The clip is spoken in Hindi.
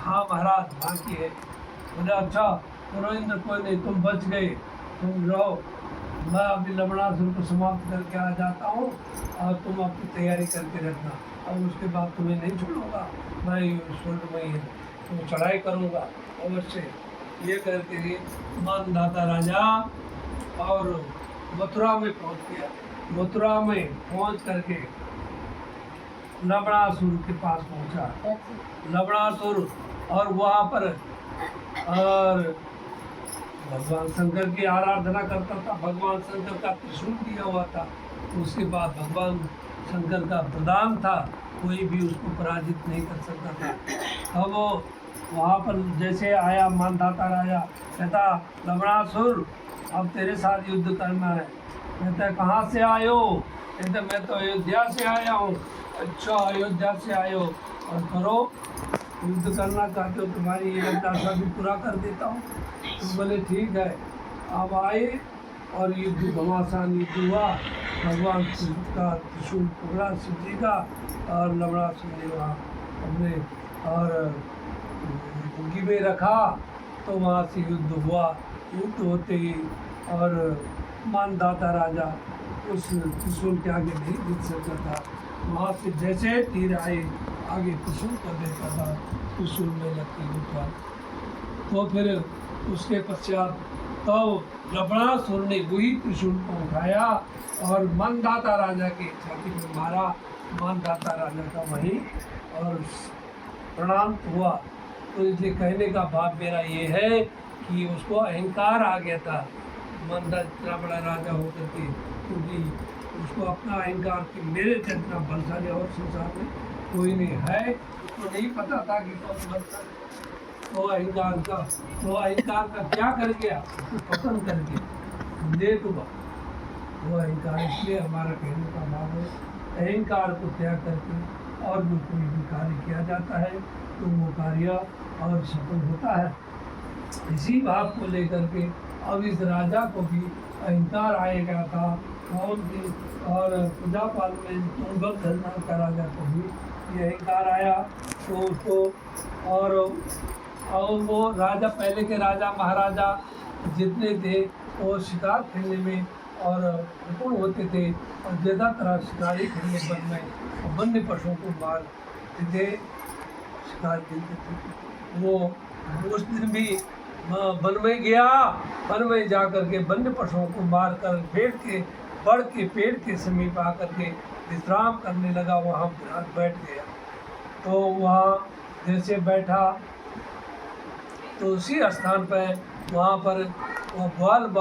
हाँ महाराज बाकी है। बोले अच्छा पुरोहित कोई नहीं, तुम बच गए, तुम रहो, मैं अभी लवणासुर को समाप्त करके आ जाता हूँ और तुम अपनी तैयारी करके रखना, और उसके बाद तुम्हें नहीं छोड़ूंगा, मैं स्वर्ग में तो चढ़ाई करूँगा अवश्य। ये करके मानधाता राजा और मथुरा में पहुंच गया। मथुरा में पहुंच करके लवणासुर के पास पहुंचा। लवणासुर और वहाँ पर और भगवान शंकर की आराधना करता था। भगवान शंकर का त्रिशूल दिया हुआ था। उसके बाद भगवान शंकर का प्रदान था, कोई भी उसको पराजित नहीं कर सकता था। अब वो वहाँ पर जैसे आया मानधाता राजा, कहता लवणासुर अब तेरे साथ युद्ध करना है। कहता कहाँ से आए हो? कहते मैं तो अयोध्या से आया हूँ। अच्छा अयोध्या से आए हो, और करो, युद्ध करना चाहते हो, तुम्हारी ये अभिलाषा भी पूरा कर देता हूँ। तो बोले ठीक है। अब आए और युद्ध घमासान युद्ध हुआ। भगवान शिव का त्रिशूल पकड़ा शिव जी का, और लवणासुर ने वहाँ अपने और कुंगी में रखा, तो वहाँ से युद्ध हुआ। युद्ध होते ही और मानधाता राजा उस त्रिशूल के आगे नहीं जीत सकता था। वहाँ से जैसे तीर आए आगे त्रिशूल को देखा था, त्रिशूल में लगती हुआ। तो फिर उसके पश्चात तो लवणासुर ने वही त्रिशूल को उठाया और मानधाता राजा की छाती में मारा। मानधाता राजा का वहीं और प्रणाम हुआ। तो इसलिए कहने का भाव मेरा ये है कि उसको अहंकार आ गया था, मानधाता इतना बड़ा राजा होकर के, क्योंकि उसको अपना अहंकार कि मेरे से इतना बलशाली और संसार में कोई नहीं है। उसको नहीं पता था कि कौन बलशाली। तो अहंकार का क्या कर गया, उसको पतन करके ले डूबा। वो अहंकार, इसलिए हमारा कहने का भाव है अहंकार को त्याग करके और जो कोई भी कार्य किया जाता है तो वो कार्य और सफल होता है। इसी भाव को लेकर के अब इस राजा को भी अहंकार आएगा था, कौन भी और प्रजापाल में तुंगभद्र नाम का राजा को भी ये अहंकार आया। तो उसको और वो राजा, पहले के राजा महाराजा जितने थे वो शिकार खेलने में और निपुण होते थे, और ज़्यादातर शिकारी खेलने वन में वन्य पशुओं को मारते थे, शिकार खेलते थे। वो उस दिन भी वन में गया, वन में जा कर के वन्य पशुओं को मार कर पेड़ के समीप आकर के विश्राम करने लगा। वहाँ बैठ गया। तो वहाँ जैसे बैठा तो उसी स्थान पर वहाँ पर वो ग्वाल बाल